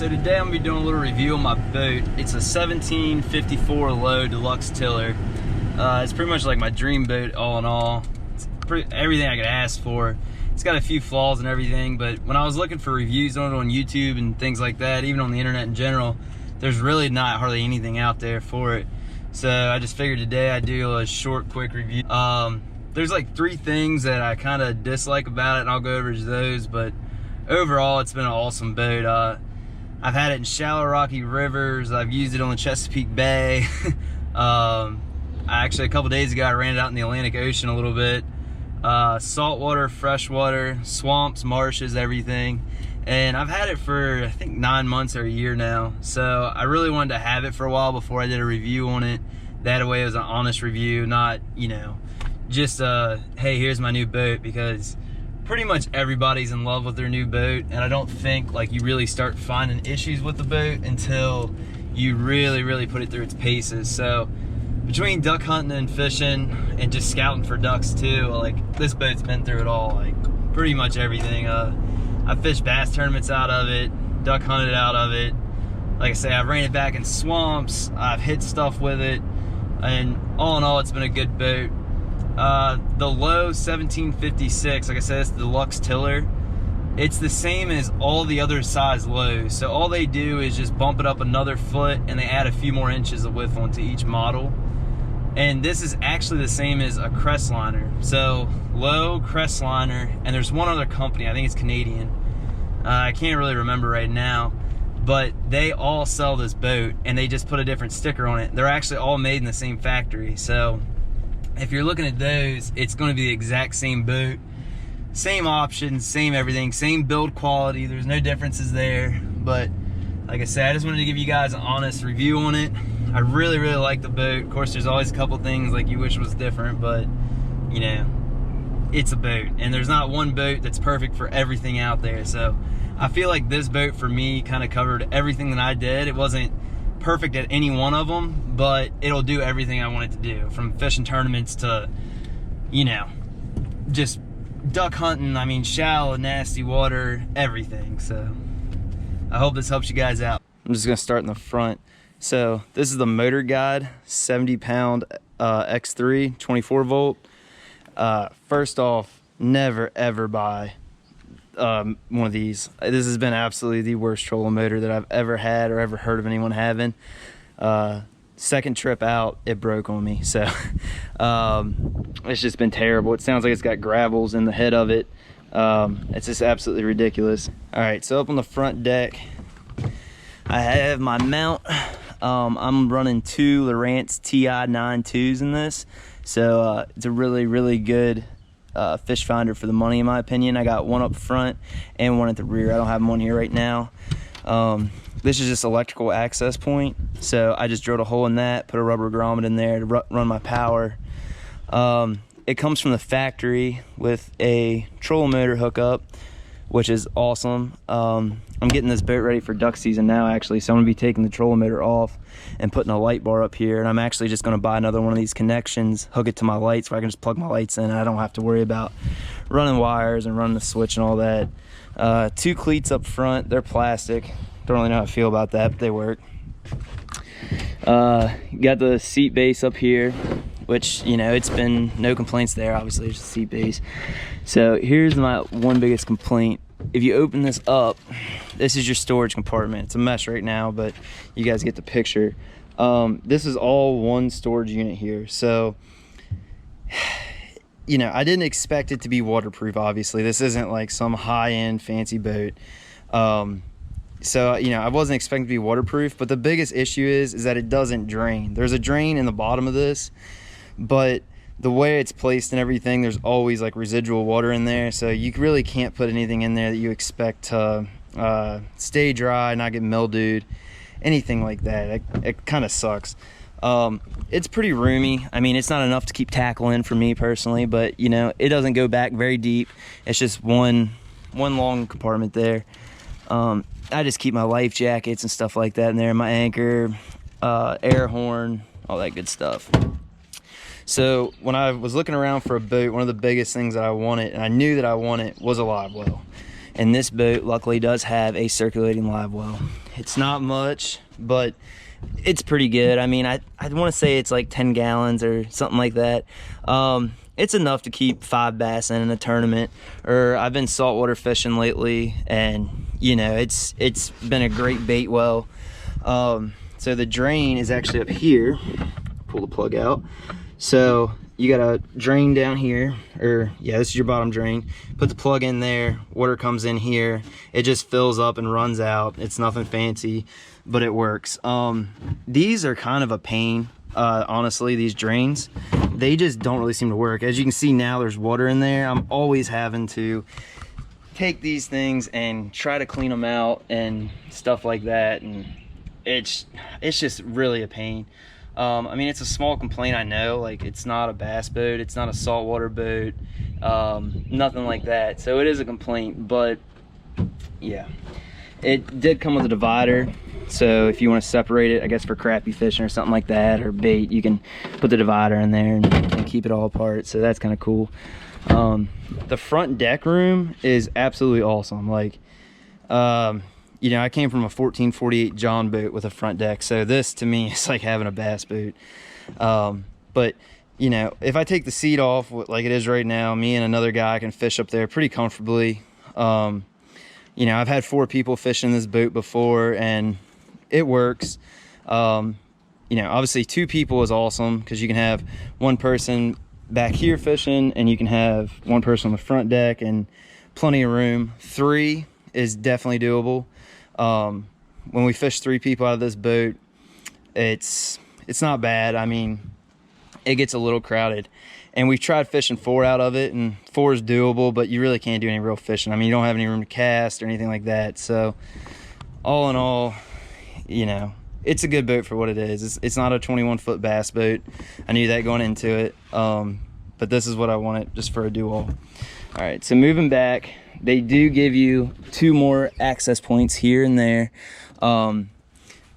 so today I'm gonna be doing a little review on my boat. It's a 1754 Lowe Deluxe Tiller. It's pretty much like my dream boat all in all. It's everything I could ask for. It's got a few flaws and everything, but when I was looking for reviews on it on YouTube and things like that, even on the internet in general, there's really not hardly anything out there for it. So I just figured today I'd do a short, quick review. There's like 3 things that I kind of dislike about it, and I'll go over those, but overall it's been an awesome boat. I've had it in shallow rocky rivers. I've used it on the Chesapeake Bay. Actually a couple days ago I ran it out in the Atlantic Ocean a little bit. Saltwater, freshwater, swamps, marshes, everything. And I've had it for I think 9 months or a year now. So I really wanted to have it for a while before I did a review on it. That way it was an honest review, not, you know, just hey, here's my new boat, because pretty much everybody's in love with their new boat, and I don't think like you really start finding issues with the boat until you really put it through its paces. So between duck hunting and fishing and just scouting for ducks too, like this boat's been through it all, like pretty much everything. I fished bass tournaments out of it, duck hunted out of it. Like I say, I've ran it back in swamps, I've hit stuff with it, and all in all it's been a good boat. The Lowe 1756, like I said, it's the Deluxe Tiller. It's the same as all the other size Lowe's. So all they do is just bump it up another foot and they add a few more inches of width onto each model. And this is actually the same as a Crestliner. So Lowe, Crestliner, and there's one other company, I think it's Canadian. I can't really remember right now, but they all sell this boat and they just put a different sticker on it. They're actually all made in the same factory. So if you're looking at those, it's going to be the exact same boat, same options, same everything, same build quality. There's no differences there. But like I said, I just wanted to give you guys an honest review on it. I really like the boat. Of course, there's always a couple things like you wish was different, but you know, it's a boat, and there's not one boat that's perfect for everything out there. So I feel like this boat for me kind of covered everything that I did. It wasn't perfect at any one of them, but it'll do everything I want it to do, from fishing tournaments to, you know, just duck hunting. I mean, shallow, nasty water, everything. So I hope this helps you guys out. I'm just gonna start in the front. So this is the Motor Guide 70-pound X3 24 volt. First off, never ever buy one of these. This has been absolutely the worst trolling motor that I've ever had or ever heard of anyone having. Second trip out, it broke on me. So it's just been terrible. It sounds like it's got gravels in the head of it. It's just absolutely ridiculous. All right, so up on the front deck, I have my mount. I'm running 2 Lowrance TI 9.2s in this. So it's a really good fish finder for the money, in my opinion. I got one up front and one at the rear. I don't have them on here right now. This is just electrical access point, so I just drilled a hole in that, put a rubber grommet in there to run my power. It comes from the factory with a trolling motor hookup, which is awesome. I'm getting this boat ready for duck season now, actually, so I'm gonna be taking the trolling motor off and putting a light bar up here, and I'm actually just gonna buy another one of these connections, hook it to my lights where I can just plug my lights in and I don't have to worry about running wires and running the switch and all that. 2 cleats up front, they're plastic. Don't really know how I feel about that, but they work. Got the seat base up here, which, you know, it's been no complaints there. Obviously it's a seat base. So here's my one biggest complaint. If you open this up, this is your storage compartment. It's a mess right now, but you guys get the picture. This is all one storage unit here. So, you know, I didn't expect it to be waterproof, obviously. This isn't like some high-end fancy boat. So, you know, I wasn't expecting it to be waterproof, but the biggest issue is that it doesn't drain. There's a drain in the bottom of this, but the way it's placed and everything, there's always like residual water in there. So you really can't put anything in there that you expect to stay dry, not get mildewed, anything like that. It kind of sucks. It's pretty roomy. I mean, it's not enough to keep tackle in for me personally, but you know, it doesn't go back very deep. It's just one long compartment there. I just keep my life jackets and stuff like that in there, my anchor, air horn, all that good stuff. So when I was looking around for a boat, one of the biggest things that I wanted, and I knew that I wanted, was a live well. And this boat luckily does have a circulating live well. It's not much, but it's pretty good. I mean, I want to say it's like 10 gallons or something like that. It's enough to keep 5 bass in a tournament. Or I've been saltwater fishing lately, and you know, it's been a great bait well. So the drain is actually up here. Pull the plug out. So you got a drain down here, or yeah, this is your bottom drain. Put the plug in there, water comes in here. It just fills up and runs out. It's nothing fancy, but it works. These are kind of a pain, honestly, these drains. They just don't really seem to work. As you can see now, there's water in there. I'm always having to take these things and try to clean them out and stuff like that, and it's just really a pain. I mean, it's a small complaint, I know. Like, it's not a bass boat, it's not a saltwater boat, nothing like that. So it is a complaint, but yeah, it did come with a divider. So if you want to separate it, I guess for crappie fishing or something like that, or bait, you can put the divider in there and keep it all apart. So that's kind of cool. The front deck room is absolutely awesome. Like, you know, I came from a 1448 Jon boat with a front deck, so this to me is like having a bass boat. But you know, if I take the seat off like it is right now, me and another guy can fish up there pretty comfortably. You know, I've had 4 people fishing this boat before, and it works. You know, obviously 2 people is awesome because you can have 1 person back here fishing, and you can have 1 person on the front deck and plenty of room. 3 is definitely doable. When we fish 3 people out of this boat, it's not bad. I mean, it gets a little crowded, and we've tried fishing 4 out of it, and 4 is doable, but you really can't do any real fishing. I mean, you don't have any room to cast or anything like that. So all in all, you know, it's a good boat for what it is. It's not a 21-foot bass boat. I knew that going into it. But this is what I wanted, just for a do-all. All right, so moving back, they do give you 2 more access points here and there.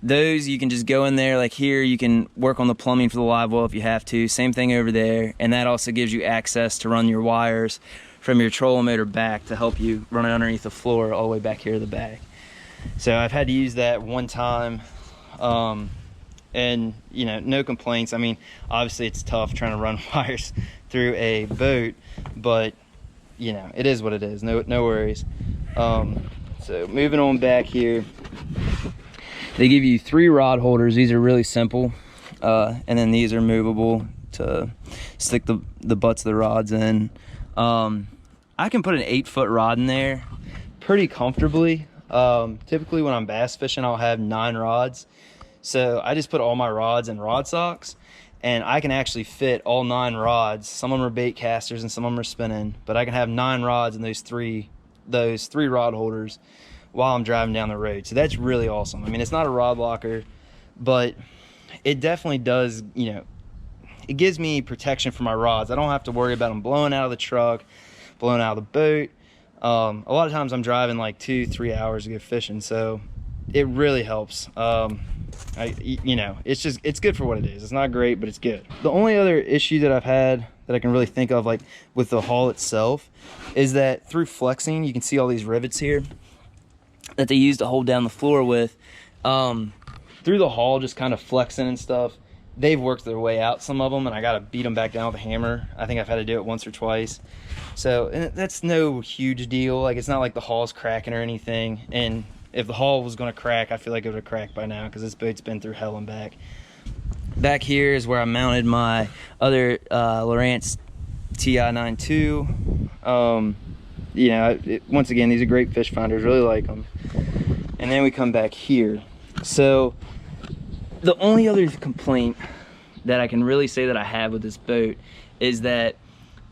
Those you can just go in there, like here you can work on the plumbing for the live well if you have to. Same thing over there, and that also gives you access to run your wires from your trolling motor back to help you run it underneath the floor all the way back here to the back. So I've had to use that 1 time, and you know, no complaints. I mean, obviously it's tough trying to run wires through a boat, but you know, it is what it is. No worries. So moving on back here, they give you 3 rod holders. These are really simple, and then these are movable to stick the butts of the rods in. I can put an 8-foot rod in there pretty comfortably. Typically when I'm bass fishing, I'll have 9 rods, so I just put all my rods in rod socks, and I can actually fit all 9 rods. Some of them are bait casters and some of them are spinning, but I can have 9 rods in those three rod holders while I'm driving down the road. So that's really awesome. I mean, it's not a rod locker, but it definitely does, you know, it gives me protection for my rods. I don't have to worry about them blowing out of the truck, blowing out of the boat. A lot of times I'm driving like 2-3 hours to go fishing, so it really helps. You know, it's good for what it is. It's not great, but it's good. The only other issue that I've had that I can really think of, like with the hull itself, is that through flexing, you can see all these rivets here that they use to hold down the floor with. Through the hull, just kind of flexing and stuff, they've worked their way out, some of them, and I gotta beat them back down with a hammer. I think I've had to do it once or twice. So, and that's no huge deal. Like, it's not like the hull's cracking or anything. And if the hull was gonna crack, I feel like it would have cracked by now, because this boat's been through hell and back. Back here is where I mounted my other Lowrance TI-92. You know, once again, these are great fish finders, really like them. And then we come back here. So the only other complaint that I can really say that I have with this boat is that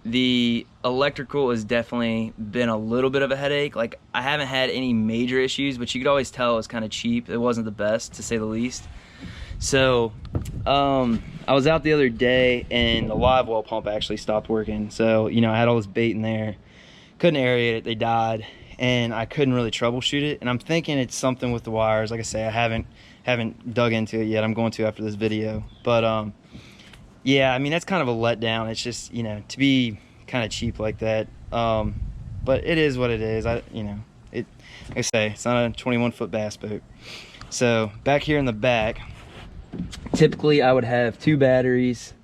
the electrical has definitely been a little bit of a headache. Like, I haven't had any major issues, but you could always tell it was kind of cheap. It wasn't the best, to say the least. So I was out the other day and the live well pump actually stopped working. So, you know, I had all this bait in there, couldn't aerate it, they died, and I couldn't really troubleshoot it. And I'm thinking it's something with the wires. Like I say, I haven't dug into it yet. I'm going to after this video. But yeah, I mean, that's kind of a letdown. It's just, you know, to be kind of cheap like that. But it is what it is. You know, like I say, it's not a 21-foot bass boat. So back here in the back, typically I would have 2 batteries,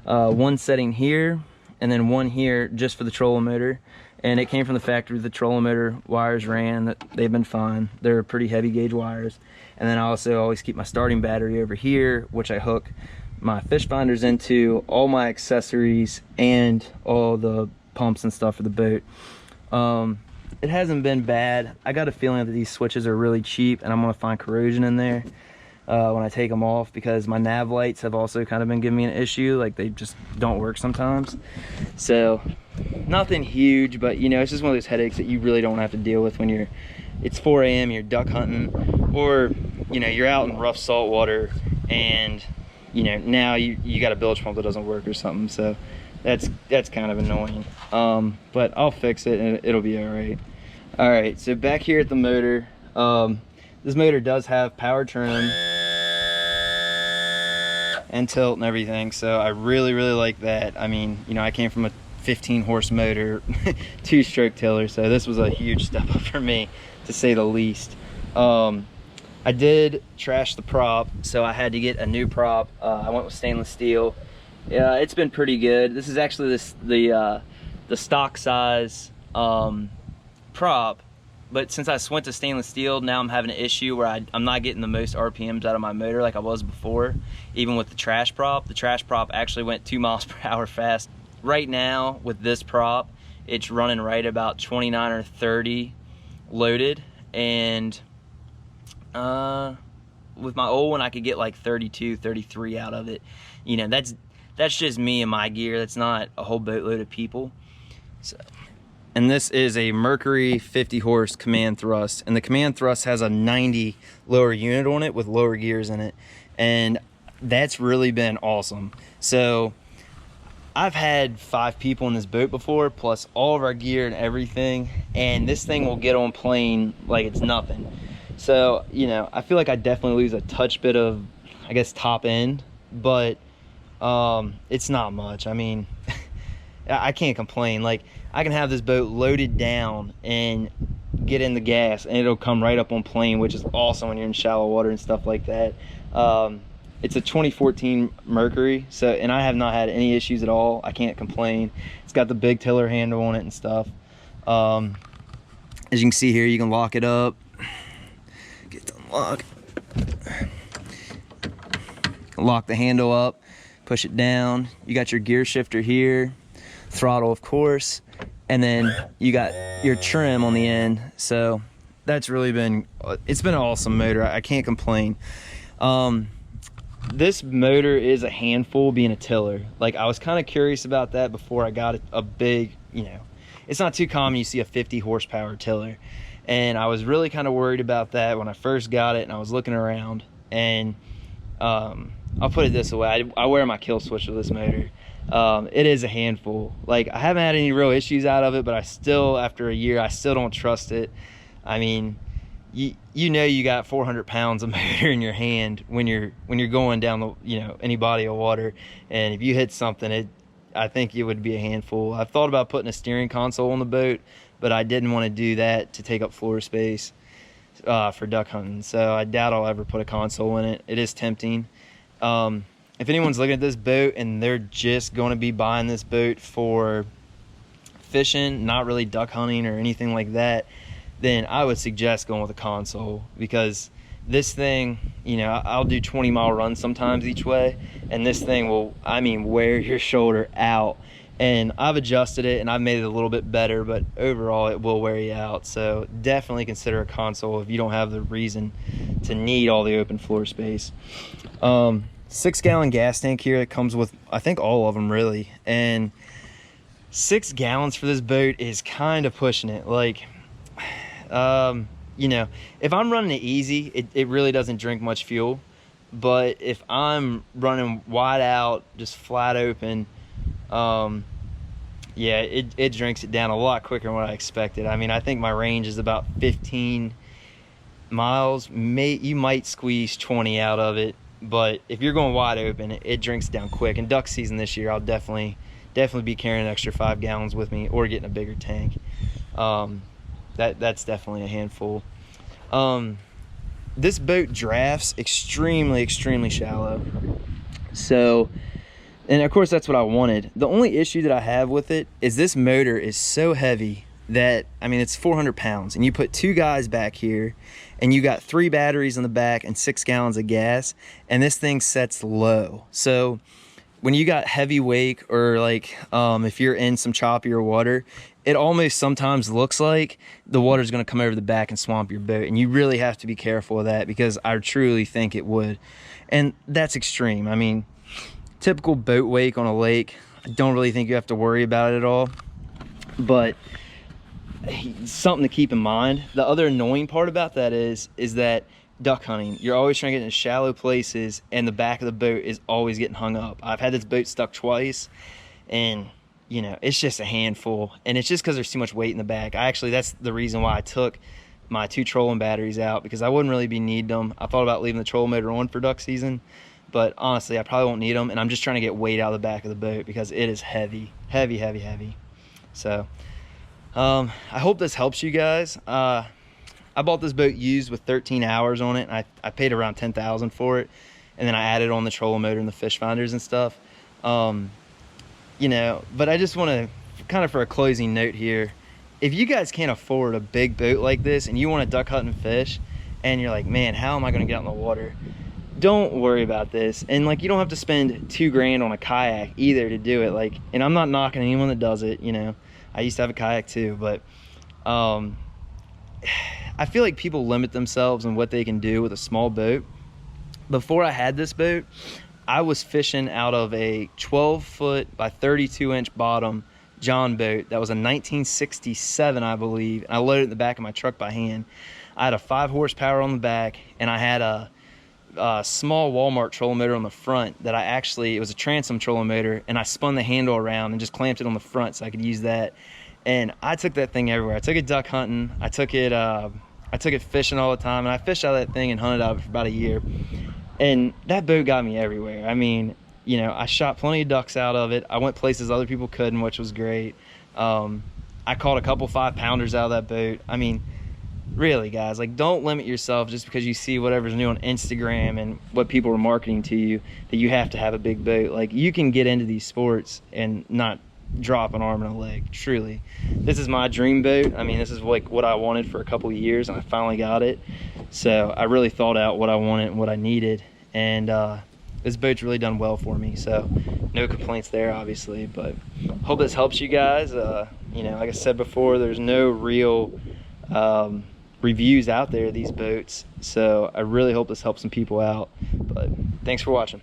one setting here and then one here just for the trolling motor. And it came from the factory. The trolling motor wires ran, they've been fine. They're pretty heavy gauge wires. And then I also always keep my starting battery over here, which I hook my fish finders into, all my accessories, and all the pumps and stuff for the boat. It hasn't been bad. I got a feeling that these switches are really cheap, and I'm gonna find corrosion in there when I take them off, because my nav lights have also kind of been giving me an issue. Like, they just don't work sometimes. So nothing huge, but you know, it's just one of those headaches that you really don't have to deal with when it's 4 a.m. you're duck hunting, or you know, you're out in rough salt water and you know, now you got a bilge pump that doesn't work or something. So that's kind of annoying, but I'll fix it and it'll be all right. So back here at the motor, this motor does have power trim and tilt and everything, so I really like that. I mean, you know, I came from a 15 horse motor, 2-stroke tiller, so this was a huge step up for me, to say the least. I did trash the prop, so I had to get a new prop. I went with stainless steel. Yeah, it's been pretty good. This is actually the stock size prop, but since I went to stainless steel, now I'm having an issue where I'm not getting the most RPMs out of my motor like I was before. Even with the trash prop actually went 2 miles per hour fast. Right now with this prop, it's running right about 29 or 30 loaded, and with my old one I could get like 32, 33 out of it. You know, that's just me and my gear. That's not a whole boatload of people. So, and this is a Mercury 50 horse command thrust, and the command thrust has a 90 lower unit on it with lower gears in it, and that's really been awesome. So I've had 5 people in this boat before, plus all of our gear and everything, and this thing will get on plane like it's nothing. So, you know, I feel like I definitely lose a touch bit of, I guess, top end, but it's not much. I mean, I can't complain. Like, I can have this boat loaded down and get in the gas and it'll come right up on plane, which is awesome when you're in shallow water and stuff like that. It's a 2014 Mercury, so, and I have not had any issues at all. I can't complain. It's got the big tiller handle on it and stuff. As you can see here, you can lock it up. Get to unlock. Lock the handle up, push it down. You got your gear shifter here, throttle of course, and then you got your trim on the end. So that's really been, it's been an awesome motor. I can't complain. This motor is a handful being a tiller. Like, I was kind of curious about that before I got a big, you know, it's not too common you see a 50 horsepower tiller, and I was really kind of worried about that when I first got it, and I was looking around, and I'll put it this way, I wear my kill switch with this motor. It is a handful. Like, I haven't had any real issues out of it, but I still, after a year, I still don't trust it. I mean, you know, you got 400 pounds of motor in your hand when you're going down the, you know, any body of water, and if you hit something, I think it would be a handful. I've thought about putting a steering console on the boat, but I didn't want to do that to take up floor space for duck hunting, so I doubt I'll ever put a console in it. It is tempting. If anyone's looking at this boat and they're just going to be buying this boat for fishing, not really duck hunting or anything like that, then I would suggest going with a console, because this thing, you know, I'll do 20-mile runs sometimes each way, and this thing will, I mean, wear your shoulder out. And I've adjusted it and I've made it a little bit better, but overall it will wear you out. So definitely consider a console if you don't have the reason to need all the open floor space. 6-gallon gas tank here. It comes with, I think, all of them really, and 6 gallons for this boat is kind of pushing it. Like, you know, if I'm running it easy, it really doesn't drink much fuel, but if I'm running wide out, just flat open, yeah, it drinks it down a lot quicker than what I expected. I mean, I think my range is about 15 miles. You might squeeze 20 out of it, but if you're going wide open, it drinks down quick. And duck season this year, I'll definitely be carrying an extra 5 gallons with me, or getting a bigger tank. that's definitely a handful. This boat drafts extremely shallow. So, and of course that's what I wanted. The only issue that I have with it is this motor is so heavy that, I mean, it's 400 pounds, and you put 2 guys back here, and you got 3 batteries on the back and 6 gallons of gas, and this thing sets low. So when you got heavy wake, or like if you're in some choppier water, it almost sometimes looks like the water's going to come over the back and swamp your boat, and you really have to be careful of that, because I truly think it would. And that's extreme. I mean, typical boat wake on a lake, I don't really think you have to worry about it at all, but something to keep in mind. The other annoying part about that is that duck hunting, you're always trying to get in shallow places, and the back of the boat is always getting hung up. I've had this boat stuck twice, and you know, it's just a handful, and it's just because there's too much weight in the back. That's the reason why I took my 2 trolling batteries out, because I wouldn't really be need them. I thought about leaving the troll motor on for duck season, but honestly I probably won't need them, and I'm just trying to get weight out of the back of the boat because it is heavy. So I hope this helps you guys. I bought this boat used with 13 hours on it, and I paid around $10,000 for it, and then I added on the trolling motor and the fish finders and stuff. You know, but I just want to kind of, for a closing note here, if you guys can't afford a big boat like this and you want to duck hunt and fish, and you're like, man, how am I going to get out in the water? Don't worry about this. And like, you don't have to spend $2 grand on a kayak either to do it. Like, and I'm not knocking anyone that does it, you know, I used to have a kayak too, but I feel like people limit themselves on what they can do with a small boat. Before I had this boat, I was fishing out of a 12-foot by 32-inch bottom John boat that was a 1967, I believe. I loaded it in the back of my truck by hand. I had a 5 horsepower on the back, and I had a small Walmart trolling motor on the front that it was a transom trolling motor, and I spun the handle around and just clamped it on the front so I could use that. And I took that thing everywhere. I took it duck hunting. I took it fishing all the time, and I fished out of that thing and hunted out of it for about a year. And that boat got me everywhere. I mean, you know, I shot plenty of ducks out of it. I went places other people couldn't, which was great. I caught a couple 5-pounders out of that boat. I mean, really, guys, like, don't limit yourself just because you see whatever's new on Instagram and what people are marketing to you, that you have to have a big boat. Like, you can get into these sports and not drop an arm and a leg. Truly, this is my dream boat. I mean, this is like what I wanted for a couple of years, and I finally got it. So I really thought out what I wanted and what I needed, and this boat's really done well for me. So no complaints there, obviously, but hope this helps you guys. You know, like I said before, there's no real reviews out there of these boats, so I really hope this helps some people out. But thanks for watching.